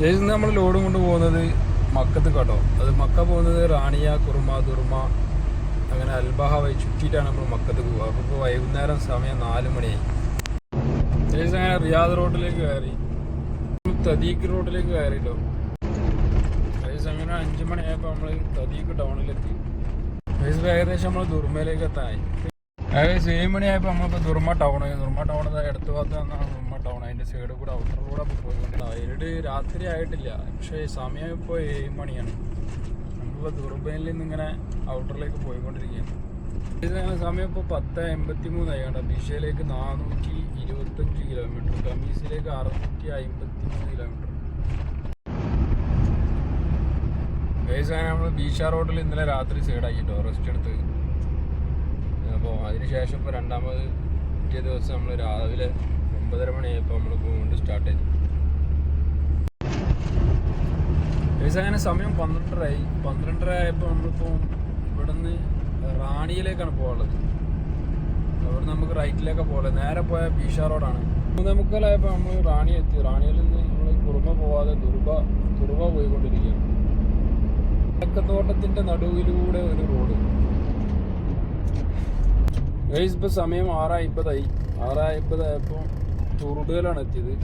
ജയിച്ച് നമ്മൾ ലോഡും കൊണ്ട് പോകുന്നത് മക്കത്ത് കേട്ടോ. അത് മക്ക പോകുന്നത് റാണിയ, കുറുമ, ദുർമ, അങ്ങനെ അൽബഹ വഴി ചുറ്റിയിട്ടാണ് നമ്മൾ മക്കത്ത് പോകുക. അപ്പോൾ ഇപ്പോൾ വൈകുന്നേരം സമയം 4 മണിയായി. ജയിച്ച് അങ്ങനെ റിയാദ് റോഡിലേക്ക് കയറി, തദീഖ് റോഡിലേക്ക് കയറിട്ടോ. ജയിച്ച് അങ്ങനെ 5 മണിയായപ്പോൾ നമ്മൾ തദീഖ് ടൗണിലെത്തി. ജയിച്ച് ഏകദേശം നമ്മൾ ദുർമയിലേക്ക് എത്താനായി. ഏകദേശം 7 മണിയായപ്പോൾ നമ്മളിപ്പോൾ ദുർമ ടൗൺ അടുത്ത ഭാഗത്ത് വന്നാണ് ദുർമ ടൗൺ. അതിൻ്റെ സൈഡിൽ കൂടെ ഔട്ടറിലൂടെ പോയിക്കൊണ്ടിരുന്നത്. ഇരുട് രാത്രി ആയിട്ടില്ല, പക്ഷേ സമയം ഇപ്പോൾ 7 മണിയാണ്. നമ്മളിപ്പോൾ ദുർബയിൽ നിന്ന് ഇങ്ങനെ ഔട്ടറിലേക്ക് പോയിക്കൊണ്ടിരിക്കുകയാണ്. ഇതങ്ങനെ സമയം ഇപ്പോൾ 10:53 ആയിക്കണ്ട. ബിഷയിലേക്ക് 425 കിലോമീറ്റർ, കമീസിലേക്ക് 653 കിലോമീറ്റർ. അങ്ങനെ നമ്മൾ ബീഷ റോഡിൽ ഇന്നലെ രാത്രി സൈഡാക്കിട്ടോ റെസ്റ്റ് എടുത്ത്. അപ്പോൾ അതിനുശേഷം ഇപ്പോൾ രണ്ടാമത് പിറ്റേ ദിവസം നമ്മൾ രാവിലെ 9:30 മണിയായപ്പോൾ നമ്മൾ വീണ്ടും സ്റ്റാർട്ട് ചെയ്തു. അങ്ങനെ സമയം 12:30 ആയി. 12:30 ആയപ്പോൾ നമ്മളിപ്പോൾ ഇവിടെ നിന്ന് റാണിയിലേക്കാണ് പോകാനുള്ളത്. അവിടെ നമുക്ക് റൈറ്റിലേക്കാണ് പോകുന്നത്. നേരെ പോയ ബീഷ റോഡാണ്. 3:45 നമ്മൾ റാണി എത്തി. റാണിയിൽ നിന്ന് നമ്മൾ കുറുമ പോവാതെ തുറുവ പോയിക്കൊണ്ടിരിക്കുകയാണ്. തോട്ടത്തിൻ്റെ നടുവിലൂടെ ഒരു റോഡ്. ഇപ്പോൾ സമയം 6:50 ആയപ്പോൾ തുറുടുകയിലാണ് എത്തിയത്.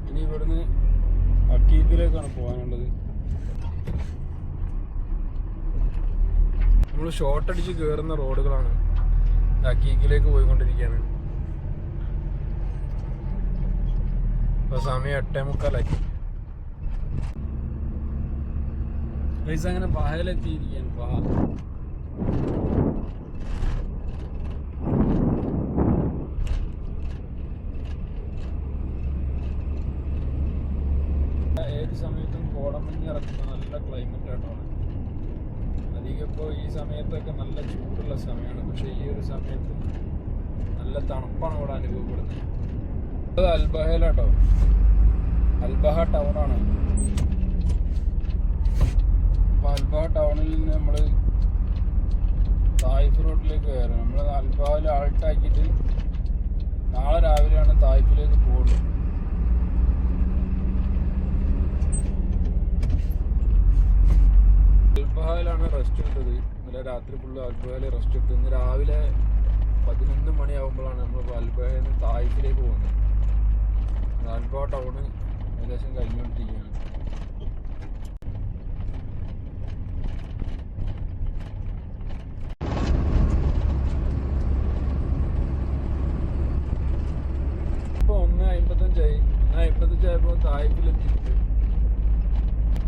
ഇനി ഇവിടുന്ന് അക്കീക്കിലേക്കാണ് പോകാനുള്ളത്. നമ്മൾ ഷോർട്ട് അടിച്ച് കയറുന്ന റോഡുകളാണ്. അക്കീക്കിലേക്ക് പോയിക്കൊണ്ടിരിക്കുകയാണ്. ഇപ്പോൾ സമയം 8:45. പൈസ അങ്ങനെ ബഹയിലെത്തിയിരിക്കുകയാണ്. ഏത് സമയത്തും കോടമഞ്ഞ് ഇറക്കുന്ന നല്ല ക്ലൈമറ്റ് ആയിട്ടാണ്. അധികം ഇപ്പോൾ ഈ സമയത്തൊക്കെ നല്ല ചൂടുള്ള സമയമാണ്. പക്ഷേ ഈ ഒരു സമയത്ത് നല്ല തണുപ്പാണ് ഇവിടെ അനുഭവപ്പെടുന്നത്. അത് അൽബഹയിലാട്ടോ. അൽബഹ ടൗണാണ്. അപ്പോൾ അൽബഹ ടൗണിൽ നിന്ന് നമ്മൾ തായിഫ് റോഡിലേക്ക് കയറും. നമ്മൾ അൽബഹയിൽ ആൾട്ടാക്കിയിട്ട് നാളെ രാവിലെയാണ് തായിഫിലേക്ക് പോകുള്ളൂ. അൽബഹയിലാണ് റെസ്റ്റ് എടുത്തത്. ഇന്നലെ രാത്രി ഫുള്ള് അൽബഹയിൽ റെസ്റ്റ് എടുത്തത്. ഇന്ന് രാവിലെ 11 മണിയാകുമ്പോഴാണ് നമ്മൾ അൽബഹയിൽ നിന്ന് തായിഫിലേക്ക് പോകുന്നത്. അൽബഹ ടൗണ് ഏകദേശം കഴിഞ്ഞുകൊണ്ടിരിക്കുകയാണ്. ഇപ്പോൾ 1:55 ആയപ്പോൾ തായിഫിലെത്തിയിട്ടുണ്ട്.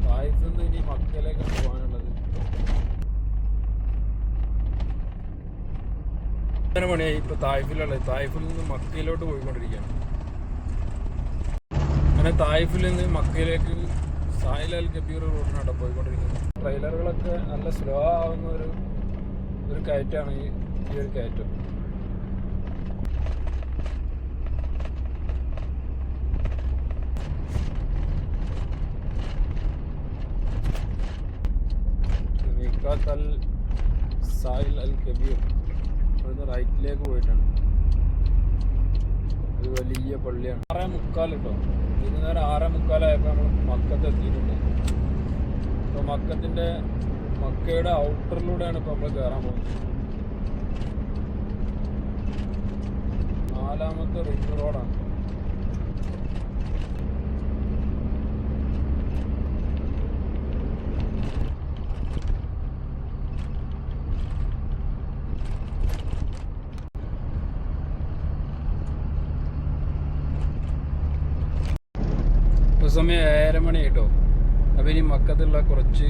തായിഫിൽ നിന്ന് ഇനി മക്കയിലേക്കാണ് പോകാനുള്ളത്. 5 മണിയായി. ഇപ്പോൾ തായിഫിലുള്ളത്. തായിഫിൽ നിന്ന് മക്കയിലോട്ട് പോയിക്കൊണ്ടിരിക്കുകയാണ്. അങ്ങനെ തായിഫിൽ നിന്ന് മക്കയിലേക്ക് സാഹിൽ അൽ കബീർ റോഡിനാണ് പോയിക്കൊണ്ടിരിക്കുന്നത്. ട്രെയിലറുകളൊക്കെ നല്ല സ്ലോ ആവുന്ന ഒരു കയറ്റാണ് ഈ ഒരു കയറ്റം. സാഹിൽ അൽ കബീർ ഇവിടുന്ന് റൈറ്റിലേക്ക് പോയിട്ടാണ്. ഒരു വലിയ പള്ളിയാണ്. 6:45 കേട്ടോ. വൈകുന്നേരം 6:45 ആയപ്പോൾ നമ്മൾ മക്കത്ത് എത്തിയിട്ടുണ്ട്. അപ്പോൾ മക്കയുടെ ഔട്ടറിലൂടെയാണ് ഇപ്പോൾ നമ്മൾ കയറാൻ പോകുന്നത്. 4ാമത്തെ റിംഗ് റോഡാണ്. സമയം 7:30 മണി കേട്ടോ. അപ്പോൾ ഇനി മക്കത്തുള്ള കുറച്ച്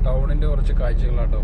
ടൗണിൻ്റെ കുറച്ച് കാഴ്ചകളാട്ടോ.